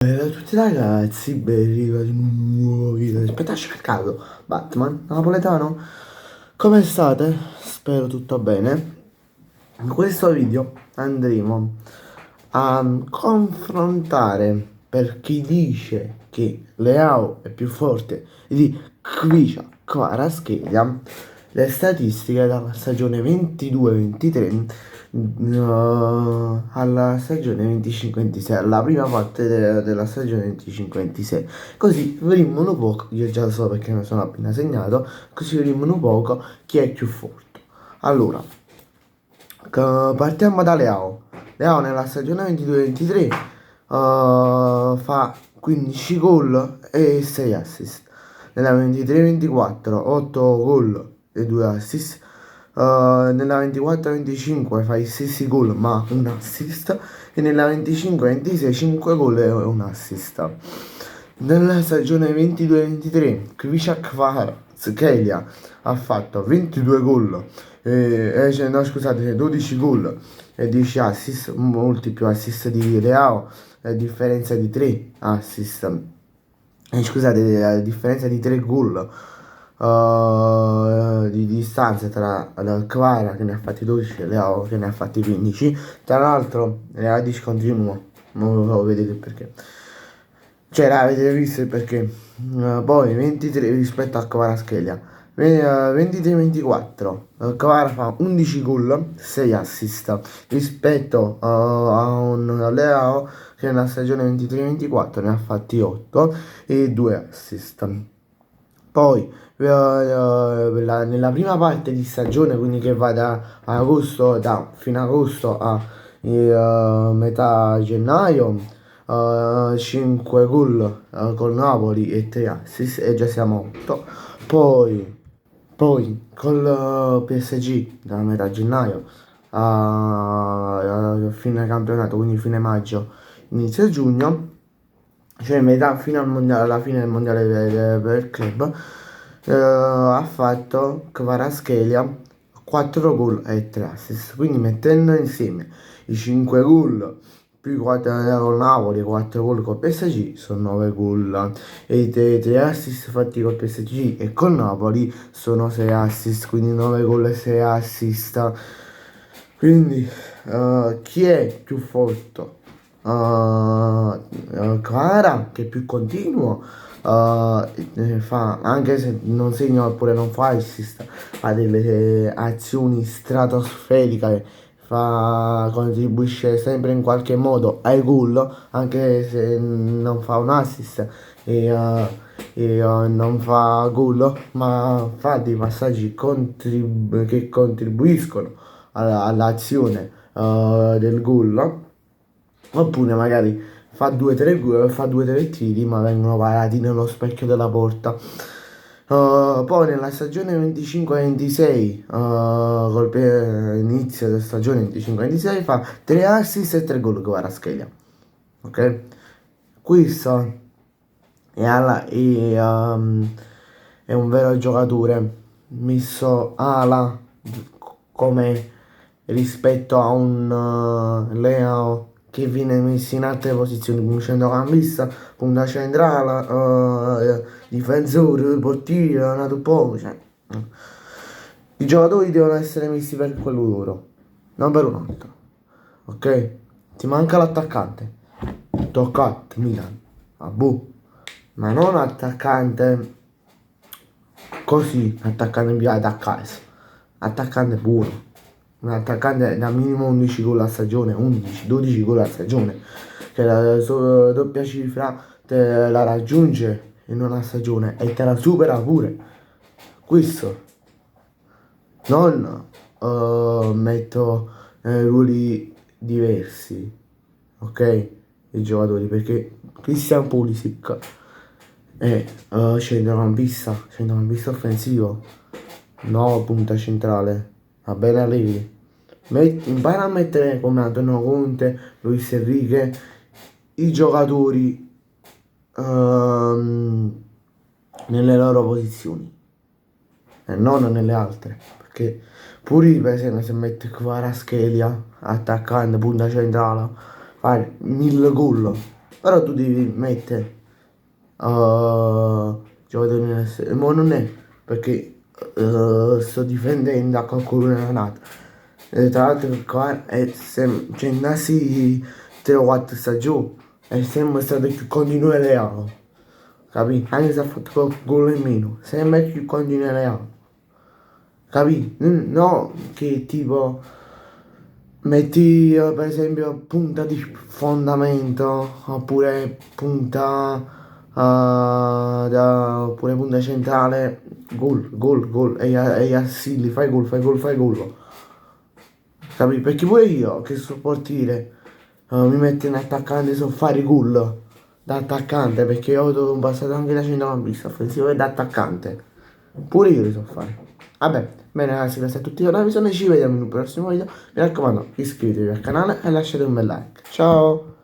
Ciao a tutti ragazzi, ben arrivati in un nuovo video di Spettacolo Batman napoletano. Come state? Spero tutto bene. In questo video andremo a confrontare, per chi dice che Leao è più forte di Khvicha Kvaratskhelia, le statistiche dalla stagione 22-23 alla stagione 25-26, alla prima parte della stagione 25-26. Così vedremo un poco, io già so perché mi sono appena segnato, così vedremo un poco chi è più forte. Allora, partiamo da Leao. Leao nella stagione 22-23 fa 15 gol e 6 assist. Nella 23-24 8 gol e 2 assist. Nella 24-25 fa i stessi gol ma un assist. E nella 25-26 5 gol e un assist. Nella stagione 22-23 Krishak Kvaratskhelia ha fatto 22 gol, no scusate, 12 gol e 10 assist, molti più assist di Leao, a differenza di 3 assist, scusate, a differenza di 3 gol di distanza tra Kvara che ne ha fatti 12 e Leao che ne ha fatti 15. Tra l'altro Leao discontinuo, non lo vedete perché. Cioè, avete visto il perché. Poi 23 rispetto a Kvaratskhelia. 23-24. Kvara fa 11 gol, 6 assist. Rispetto a un Leao che nella stagione 23-24 ne ha fatti 8 e 2 assist. Poi nella prima parte di stagione, quindi che va da agosto, fino agosto a metà gennaio, 5 gol col Napoli e 3 assist e già siamo a 8. Poi col PSG da metà gennaio a fine campionato, quindi fine maggio, inizio giugno, cioè metà fino al mondiale, alla fine del mondiale per club, ha fatto Kvaratskhelia 4 gol e 3 assist. Quindi mettendo insieme i 5 gol più 4 con Napoli, 4 gol col PSG sono 9 gol e i 3 assist fatti col PSG e col Napoli sono 6 assist, quindi 9 gol e 6 assist. Quindi chi è più forte? Kvara che è più continuo, fa, anche se non segna oppure non fa assist, ha delle azioni stratosferiche, contribuisce sempre in qualche modo ai gol anche se non fa un assist e non fa gol, ma fa dei passaggi che contribuiscono all'azione del gol, oppure magari fa 2-3 tiri ma vengono parati nello specchio della porta. Poi nella stagione 25-26, inizio della stagione 25-26 fa 3 assist e 3 gol Kvaratskhelia. Ok? Questo è un vero giocatore messo ala come rispetto a un Leao che viene messo in altre posizioni come centrocampista, punta centrale, difensore, portiere, nato poco, cioè. I giocatori devono essere messi per quello loro, non per un altro. Ok? Ti manca l'attaccante. Toccat, Milan. Ah, boh. Ma non attaccante così, attaccante inviato a casa. Attaccante buono. Un attaccante da minimo 11 gol a stagione, 11-12 gol a stagione. Che la sua doppia cifra te la raggiunge in una stagione e te la supera pure. Questo. Non metto ruoli diversi, ok? I giocatori, perché Christian Pulisic è centrocampista offensivo, no punta centrale, va bene Allegri. Impara a mettere come Antonio Conte, Luis Enrique, i giocatori nelle loro posizioni e non nelle altre, perché pure per esempio se mette Kvaratskhelia attaccante punta centrale fare 1000 gol Però tu devi mettere giocatore nel ma non è perché sto difendendo a qualcuno nella nata. Tra l'altro qua cioè, nasi 3 o 4 stagioni è sempre stato più continuo e leale. Capì? Anche se ha fatto qualche gol in meno, sempre più continuo e leale. Capì? No, che tipo metti per esempio punta di fondamento oppure punta oppure punta centrale, gol e assilli, fai gol, fai gol, fai gol. Capì? Perché pure io che so portiere mi metto in attaccante so fare gol da attaccante perché io ho passato anche da centrocampista offensivo e da attaccante. Pure io li so fare. Vabbè, bene ragazzi, grazie a tutti per la visione, ci vediamo in un prossimo video. Mi raccomando, iscrivetevi al canale e lasciate un bel like. Ciao!